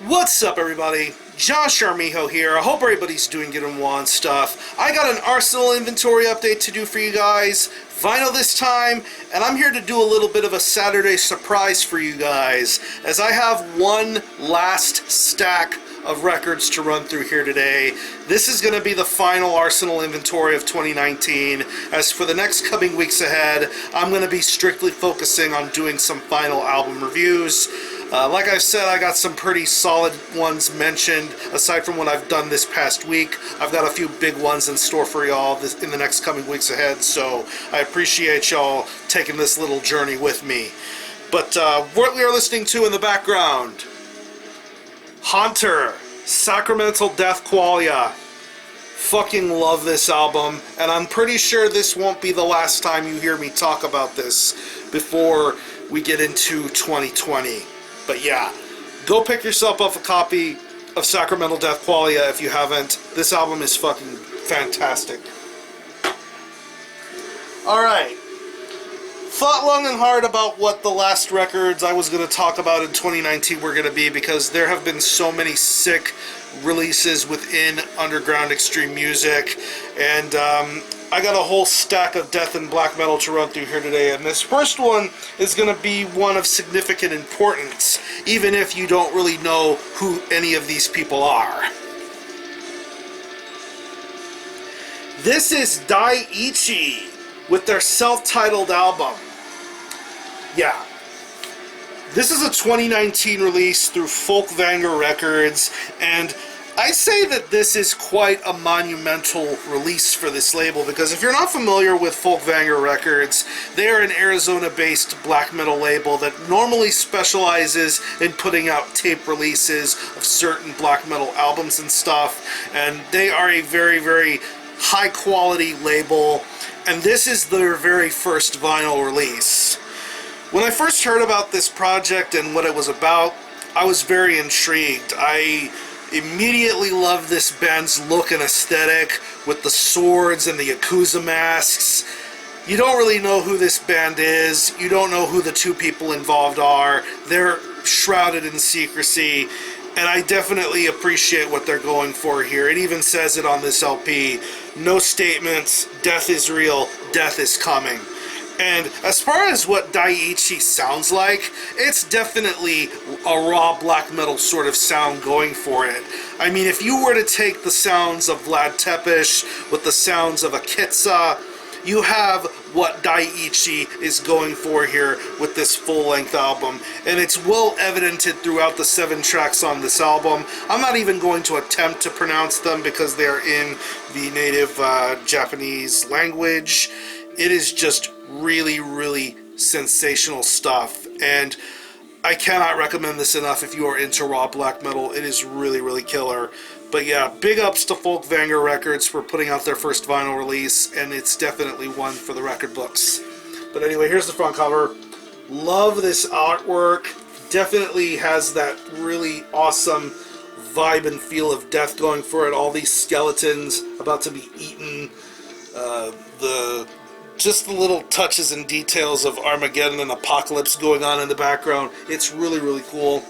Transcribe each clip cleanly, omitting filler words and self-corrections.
What's up, everybody? Josh Armijo here. I hope everybody's doing good and well and stuff. I got an Arsenal inventory update to do for you guys. Vinyl this time, and I'm here to do a little bit of a Saturday surprise for you guys, as I have one last stack of records to run through here today. This is going to be the final Arsenal inventory of 2019. As for the next coming weeks ahead, I'm going to be strictly focusing on doing some final album reviews. Like I've said, I got some pretty solid ones mentioned, aside from what I've done this past week. I've got a few big ones in store for y'all in the next coming weeks ahead, so I appreciate y'all taking this little journey with me. But what we are listening to in the background, Haunter, Sacramental Death Qualia. Fucking love this album, and I'm pretty sure this won't be the last time you hear me talk about this before we get into 2020. But yeah, go pick yourself up a copy of Sacramental Death Qualia if you haven't. This album is fucking fantastic. Alright. Thought long and hard about what the last records I was going to talk about in 2019 were going to be, because there have been so many sick releases within underground extreme music, and I got a whole stack of death and black metal to run through here today, and this first one is going to be one of significant importance, even if you don't really know who any of these people are. This is Daiichi with their self-titled album. Yeah. This is a 2019 release through Folkvanger Records, and I say that this is quite a monumental release for this label, because if you're not familiar with Folkvanger Records, they are an Arizona-based black metal label that normally specializes in putting out tape releases of certain black metal albums and stuff, and they are a very, very high-quality label, and this is their very first vinyl release. When I first heard about this project and what it was about, I was very intrigued. I immediately loved this band's look and aesthetic with the swords and the Yakuza masks. You don't really know who this band is. You don't know who the two people involved are. They're shrouded in secrecy, and I definitely appreciate what they're going for here. It even says it on this LP. No statements, death is real, death is coming. And as far as what Daiichi sounds like, it's definitely a raw black metal sort of sound going for it. I mean, if you were to take the sounds of Vlad Tepes with the sounds of HAGZISSA, you have what Daiichi is going for here with this full-length album. And it's well evidented throughout the 7 tracks on this album. I'm not even going to attempt to pronounce them because they are in the native Japanese language. It is just really, really sensational stuff, and I cannot recommend this enough if you are into raw black metal. It is really, really killer. But yeah, big ups to Folkvanger Records for putting out their first vinyl release, and it's definitely one for the record books. But anyway, here's the front cover. Love this artwork. Definitely has that really awesome vibe and feel of death going for it. All these skeletons about to be eaten. Just the little touches and details of Armageddon and Apocalypse going on in the background. It's really, really cool.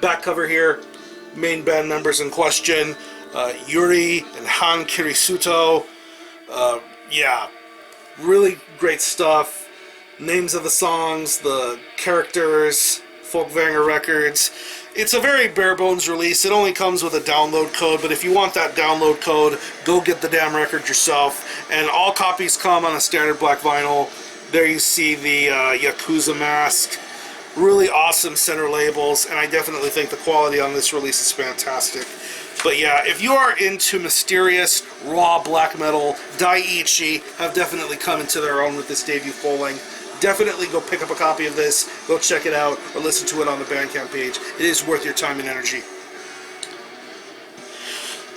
Back cover here. Main band members in question. Yuri and Han Kirisuto. Yeah. Really great stuff. Names of the songs, the characters, Folkvanger Records. It's a very bare bones release. It only comes with a download code, but if you want that download code, go get the damn record yourself. And all copies come on a standard black vinyl. There you see the Yakuza mask. Really awesome center labels, and I definitely think the quality on this release is fantastic. But yeah, if you are into mysterious, raw black metal, Daiichi have definitely come into their own with this debut full-length. Definitely go pick up a copy of this, go check it out, or listen to it on the Bandcamp page. It is worth your time and energy.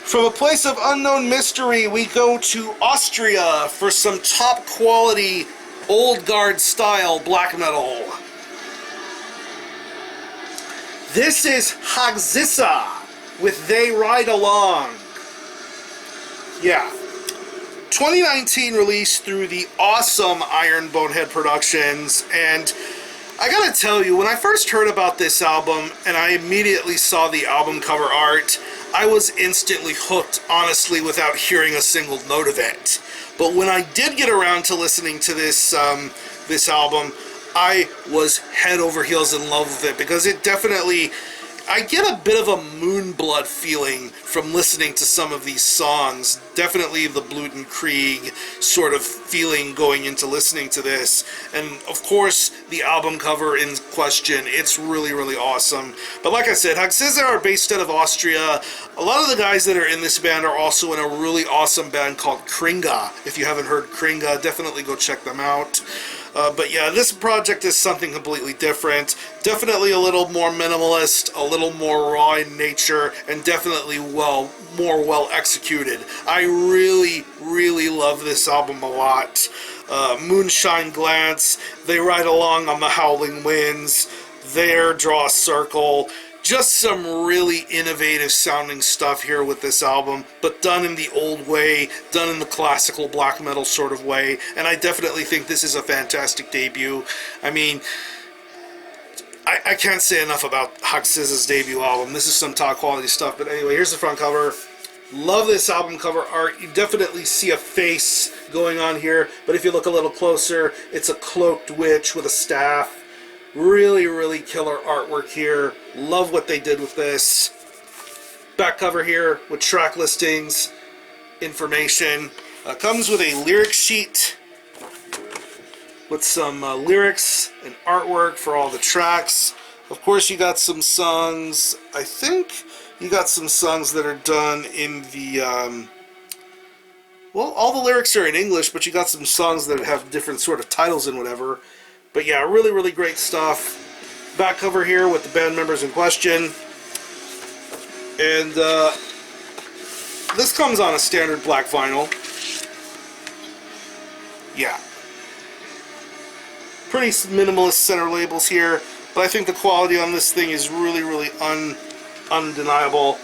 From a place of unknown mystery, we go to Austria for some top quality, old guard style black metal. This is HAGZISSA with They Ride Along. Yeah. 2019 release through the awesome Iron Bonehead Productions, and I gotta tell you, when I first heard about this album and I immediately saw the album cover art, I was instantly hooked, honestly, without hearing a single note of it. But when I did get around to listening to this this album, I was head over heels in love with it, because it definitely, I get a bit of a Moonblood feeling from listening to some of these songs. Definitely the Bluten Krieg sort of feeling going into listening to this. And of course, the album cover in question, it's really, really awesome. But like I said, HAGZISSA are based out of Austria. A lot of the guys that are in this band are also in a really awesome band called Kringa. If you haven't heard Kringa, definitely go check them out. But yeah, this project is something completely different. Definitely a little more minimalist, a little more raw in nature, and definitely more well executed. I really, really love this album a lot. Moonshine Glance, They Ride Along on the Howling Winds, There, Draw a Circle. Just some really innovative sounding stuff here with this album, but done in the old way, done in the classical black metal sort of way, and I definitely think this is a fantastic debut. I mean, I can't say enough about HAGZISSA's debut album. This is some top quality stuff, but anyway, here's the front cover. Love this album cover art. You definitely see a face going on here, but if you look a little closer, it's a cloaked witch with a staff. Really, really killer artwork here. Love what they did with this. Back cover here with track listings, information. Comes with a lyric sheet with some lyrics and artwork for all the tracks. Of course, you got some songs. I think you got some songs that are done in the... well, all the lyrics are in English, but you got some songs that have different sort of titles and whatever. But yeah, really, really great stuff. Back cover here with the band members in question. And this comes on a standard black vinyl. Yeah. Pretty minimalist center labels here, but I think the quality on this thing is really, really undeniable.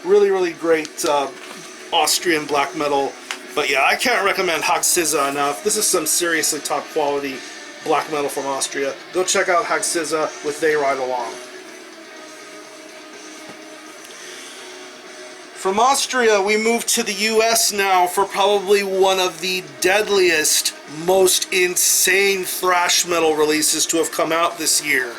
Really, really great Austrian black metal. But yeah, I can't recommend HAGZISSA enough. This is some seriously top quality black metal from Austria. Go check out HAGZISSA with They Ride Along. From Austria, we move to the US now for probably one of the deadliest, most insane thrash metal releases to have come out this year.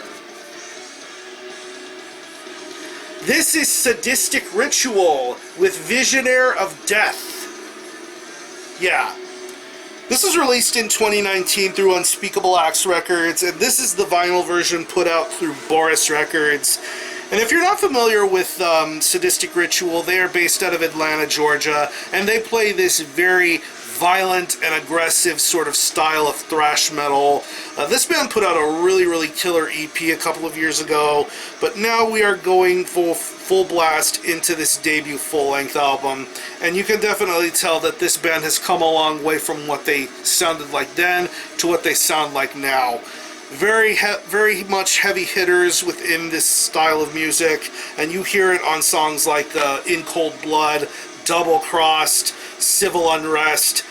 This is Sadistic Ritual with Visionnaire of Death. Yeah. This was released in 2019 through Unspeakable Acts Records, and this is the vinyl version put out through Boris Records. And if you're not familiar with Sadistic Ritual, they are based out of Atlanta, Georgia, and they play this very violent and aggressive sort of style of thrash metal. This band put out a really, really killer EP a couple of years ago, but now we are going full blast into this debut full-length album, and you can definitely tell that this band has come a long way from what they sounded like then to what they sound like now. Very much heavy hitters within this style of music, and you hear it on songs like In Cold Blood, Double Crossed, Civil Unrest,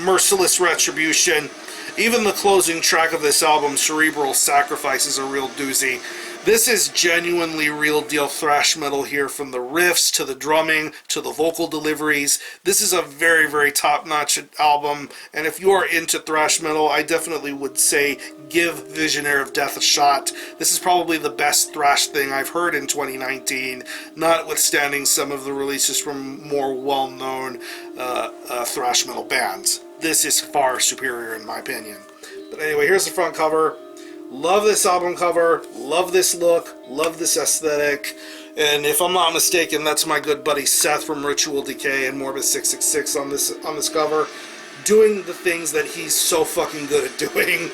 Merciless Retribution. Even the closing track of this album, Cerebral Sacrifice, is a real doozy. This is genuinely real deal thrash metal here, from the riffs to the drumming to the vocal deliveries. This is a very, very top-notch album, and if you are into thrash metal, I definitely would say give Visionnaire of Death a shot. This is probably the best thrash thing I've heard in 2019, notwithstanding some of the releases from more well-known thrash metal bands. This is far superior in my opinion. But anyway, here's the front cover. Love this album cover, love this look, love this aesthetic, and if I'm not mistaken, that's my good buddy Seth from Ritual Decay and Morbid 666 on this cover, doing the things that he's so fucking good at doing.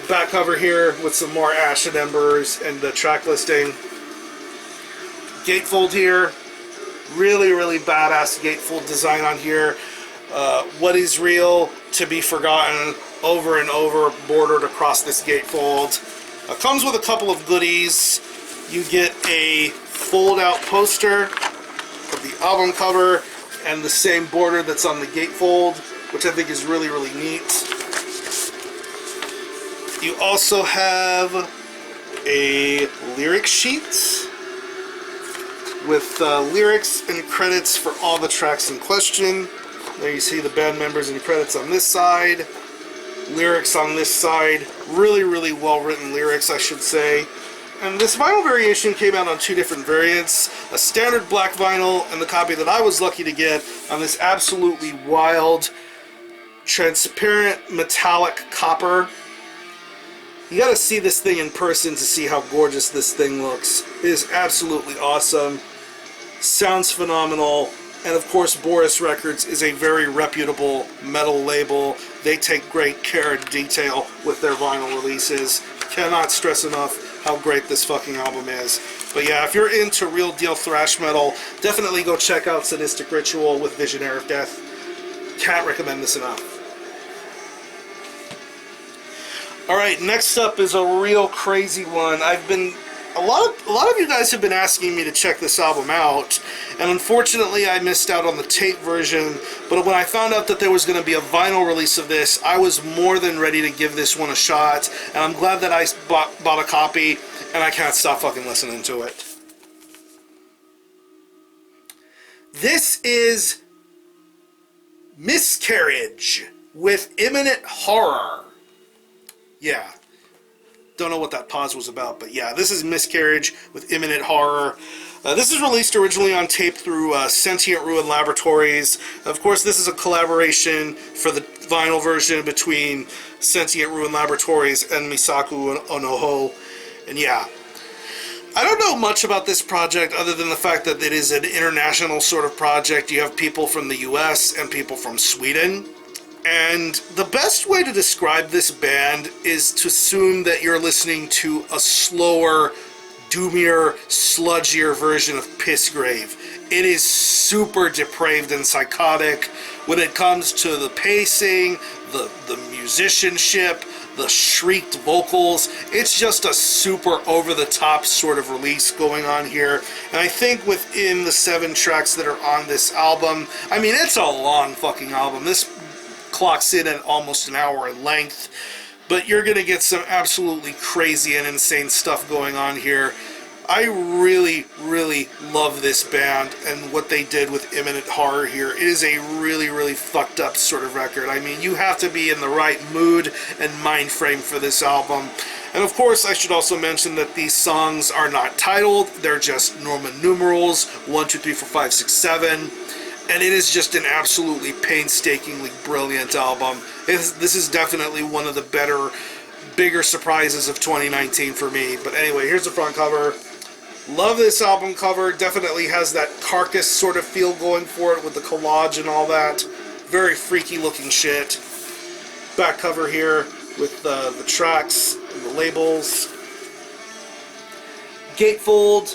Back cover here with some more Ash and Embers and the track listing. Gatefold here, really, really badass gatefold design on here. What is real to be forgotten, over and over, bordered across this gatefold. Comes with a couple of goodies. You get a fold-out poster of the album cover and the same border that's on the gatefold, which I think is really, really neat. You also have a lyric sheet with lyrics and credits for all the tracks in question. There you see the band members and credits on this side, lyrics on this side. Really, really well written lyrics, I should say. And this vinyl variation came out on 2 different variants, a standard black vinyl and the copy that I was lucky to get on this absolutely wild, transparent metallic copper. You gotta see this thing in person to see how gorgeous this thing looks. It is absolutely awesome. Sounds phenomenal. And of course, Boris Records is a very reputable metal label. They take great care and detail with their vinyl releases. Cannot stress enough how great this fucking album is. But yeah, if you're into real deal thrash metal, definitely go check out Sadistic Ritual with Visionnaire of Death. Can't recommend this enough. Alright, next up is a real crazy one. A lot of you guys have been asking me to check this album out, and unfortunately I missed out on the tape version, but when I found out that there was going to be a vinyl release of this, I was more than ready to give this one a shot, and I'm glad that I bought a copy, and I can't stop fucking listening to it. This is Miscarriage with Imminent Horror. Yeah. Don't know what that pause was about, but yeah, this is Miscarriage with Imminent Horror. This is released originally on tape through Sentient Ruin Laboratories. Of course, this is a collaboration for the vinyl version between Sentient Ruin Laboratories and Misaku Onoho. And yeah, I don't know much about this project other than the fact that it is an international sort of project. You have people from the US and people from Sweden. And the best way to describe this band is to assume that you're listening to a slower, doomier, sludgier version of Pissgrave. It is super depraved and psychotic when it comes to the pacing, the musicianship, the shrieked vocals. It's just a super over-the-top sort of release going on here. And I think within the 7 tracks that are on this album, I mean, it's a long fucking album. This clocks in at almost an hour in length, but you're gonna get some absolutely crazy and insane stuff going on here. I really, really love this band and what they did with Imminent Horror here. It is a really, really fucked up sort of record. I mean, you have to be in the right mood and mind frame for this album. And of course, I should also mention that these songs are not titled. They're just Roman numerals, 1, 2, 3, 4, 5, 6, 7. And it is just an absolutely painstakingly brilliant album. This is definitely one of the bigger surprises of 2019 for me. But anyway, here's the front cover. Love this album cover. Definitely has that Carcass sort of feel going for it with the collage and all that. Very freaky looking shit. Back cover here with the tracks and the labels. Gatefold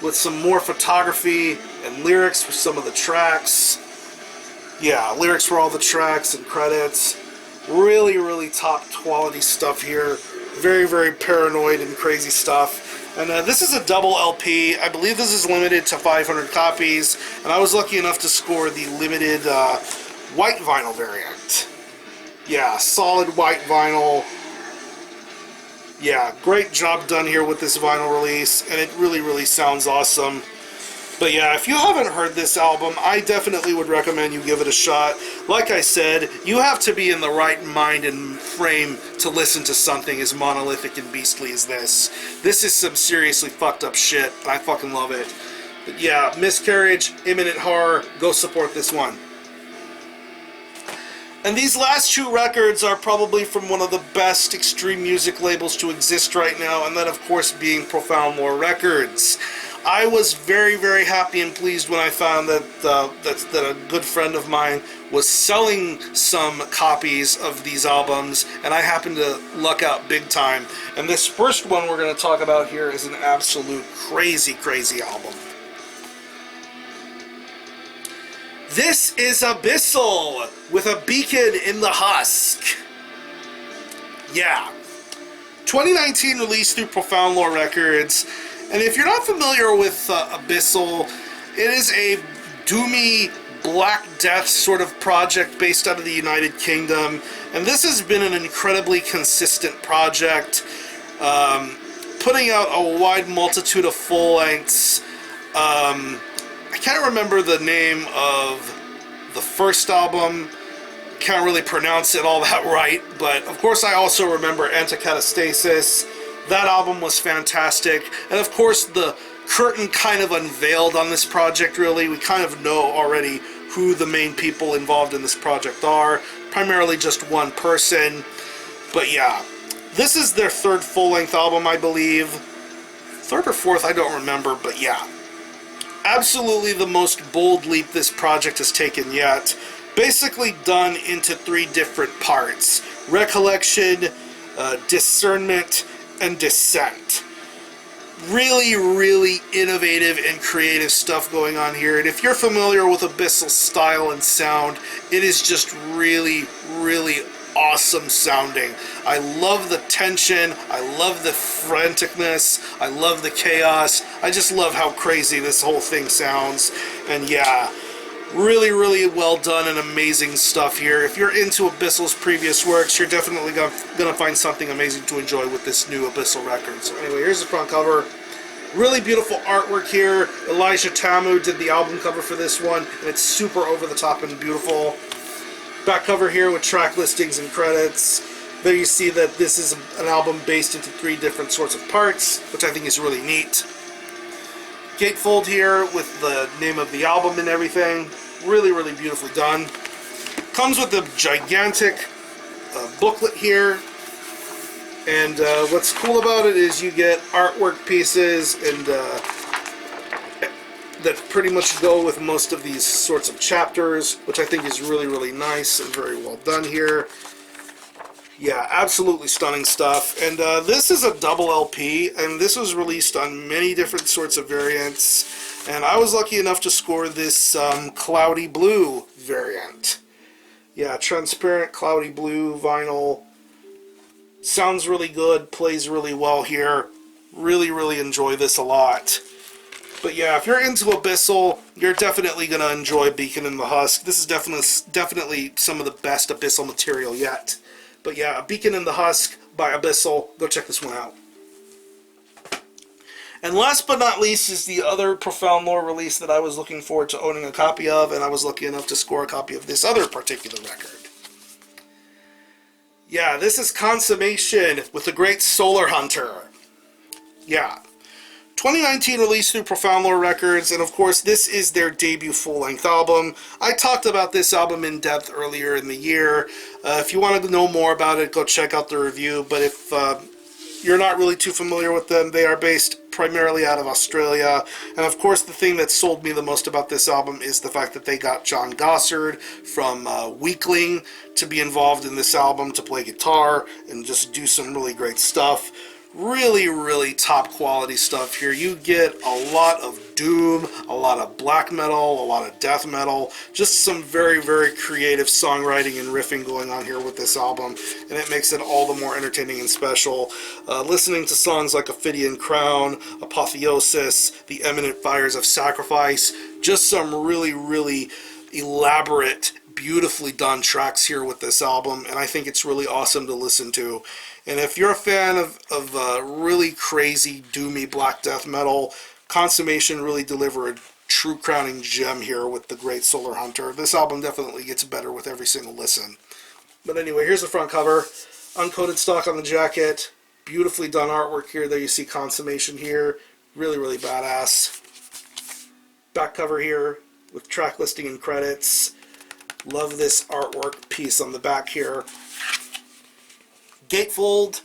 with some more photography and lyrics for some of the tracks. Yeah, lyrics for all the tracks and credits. Really, really top quality stuff here. Very, very paranoid and crazy stuff. And this is a double LP. I believe this is limited to 500 copies. And I was lucky enough to score the limited white vinyl variant. Yeah, solid white vinyl. Yeah, great job done here with this vinyl release, and it really, really sounds awesome. But yeah, if you haven't heard this album, I definitely would recommend you give it a shot. Like I said, you have to be in the right mind and frame to listen to something as monolithic and beastly as this. This is some seriously fucked up shit, and I fucking love it. But yeah, Miscarriage, Imminent Horror, go support this one. And these last 2 records are probably from one of the best extreme music labels to exist right now, and that of course being Profound Lore Records. I was very, very happy and pleased when I found that that a good friend of mine was selling some copies of these albums, and I happened to luck out big time. And this first one we're going to talk about here is an absolute crazy, crazy album. This is Abyssal with A Beacon in the Husk. Yeah. 2019 released through Profound Lore Records. And if you're not familiar with Abyssal, it is a doomy, Black Death sort of project based out of the United Kingdom, and this has been an incredibly consistent project, putting out a wide multitude of full lengths. I can't remember the name of the first album, can't really pronounce it all that right, but of course I also remember Anticatastasis. That album was fantastic, and of course the curtain kind of unveiled on this project. Really, we kind of know already who the main people involved in this project are, primarily just one person. But yeah, this is their third full-length album, I believe. Third or fourth, I don't remember, but yeah. Absolutely the most bold leap this project has taken yet. Basically done into 3 different parts: Recollection, Discernment, and Descent. Really, really innovative and creative stuff going on here. And if you're familiar with Abyssal style and sound, it is just really, really awesome sounding. I love the tension, I love the franticness, I love the chaos. I just love how crazy this whole thing sounds. And yeah, really, really well done and amazing stuff here. If you're into Abyssal's previous works, you're definitely gonna find something amazing to enjoy with this new Abyssal record. So anyway, here's the front cover. Really beautiful artwork here. Elijah Tamu did the album cover for this one, and it's super over the top and beautiful. Back cover here with track listings and credits. There you see that this is an album based into 3 different sorts of parts, which I think is really neat. Gatefold here with the name of the album and everything. Really, really beautifully done. Comes with a gigantic booklet here. And what's cool about it is you get artwork pieces and that pretty much go with most of these sorts of chapters, which I think is really, really nice and very well done here. Yeah, absolutely stunning stuff. And this is a double LP, and this was released on many different sorts of variants. And I was lucky enough to score this cloudy blue variant. Yeah, transparent cloudy blue vinyl. Sounds really good, plays really well here. Really, really enjoy this a lot. But yeah, if you're into Abyssal, you're definitely going to enjoy Beacon in the Husk. This is definitely some of the best Abyssal material yet. But yeah, Beacon in the Husk by Abyssal. Go check this one out. And last but not least is the other Profound Lore release that I was looking forward to owning a copy of, and I was lucky enough to score a copy of this other particular record. Yeah, this is Consummation with the Great Solar Hunter. Yeah. 2019 release through Profound Lore Records, and of course this is their debut full-length album. I talked about this album in depth earlier in the year. If you want to know more about it, go check out the review, but if you're not really too familiar with them, they are based primarily out of Australia. And of course the thing that sold me the most about this album is the fact that they got John Gossard from Weakling to be involved in this album to play guitar and just do some really great stuff. Really, really top quality stuff here. You get a lot of doom, a lot of black metal, a lot of death metal, just some very, very creative songwriting and riffing going on here with this album, and it makes it all the more entertaining and special. Listening to songs like Ophidian Crown, Apotheosis, The Eminent Fires of Sacrifice, just some really, really elaborate, beautifully done tracks here with this album, and I think it's really awesome to listen to. And if you're a fan of really crazy, doomy black death metal, Consummation really deliver a true crowning gem here with the Great Solar Hunter. This album definitely gets better with every single listen. But anyway, here's the front cover. Uncoated stock on the jacket. Beautifully done artwork here. There you see Consummation here. Really, really badass. Back cover here with track listing and credits. Love this artwork piece on the back here. Gatefold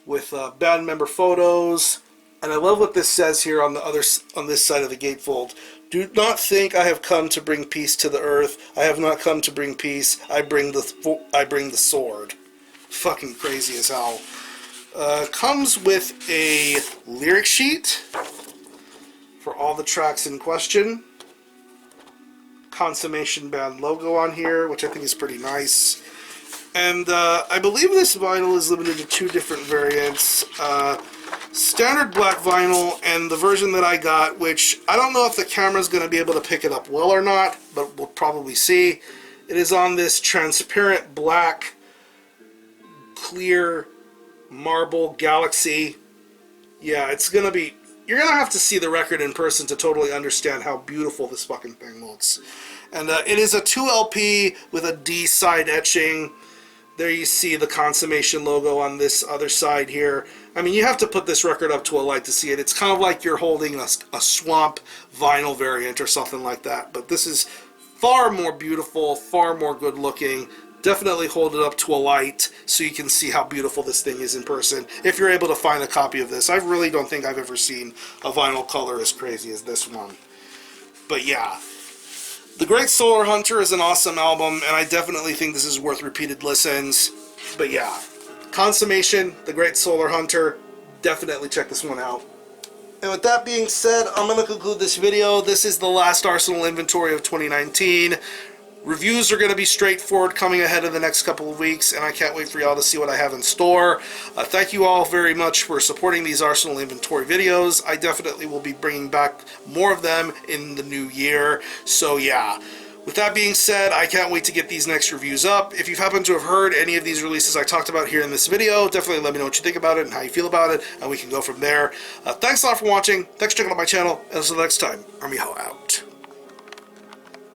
with band member photos, and I love what this says here on this side of the gatefold. Do not think I have come to bring peace to the earth. I have not come to bring peace. I bring the sword. Fucking crazy as hell. Comes with a lyric sheet for all the tracks in question. Consummation band logo on here, which I think is pretty nice. And I believe this vinyl is limited to 2 different variants. standard black vinyl, and the version that I got, which I don't know if the camera's going to be able to pick it up well or not, but we'll probably see. It is on this transparent black clear marble galaxy. Yeah, it's going to be... You're going to have to see the record in person to totally understand how beautiful this fucking thing looks. And it is a 2LP with a D side etching. There you see the Consummation logo on this other side here. I mean, you have to put this record up to a light to see it. It's kind of like you're holding a swamp vinyl variant or something like that. But this is far more beautiful, far more good looking. Definitely hold it up to a light so you can see how beautiful this thing is in person, if you're able to find a copy of this. I really don't think I've ever seen a vinyl color as crazy as this one. But yeah. The Great Solar Hunter is an awesome album, and I definitely think this is worth repeated listens. But yeah, Consummation, The Great Solar Hunter, definitely check this one out. And with that being said, I'm going to conclude this video. This is the last Arsenal inventory of 2019. Reviews are going to be straightforward coming ahead in the next couple of weeks, and I can't wait for y'all to see what I have in store. Thank you all very much for supporting these Arsenal inventory videos. I definitely will be bringing back more of them in the new year. So yeah, with that being said, I can't wait to get these next reviews up. If you happen to have heard any of these releases I talked about here in this video, definitely let me know what you think about it and how you feel about it, and we can go from there. Thanks a lot for watching. Thanks for checking out my channel, and until next time, I'm Miho out.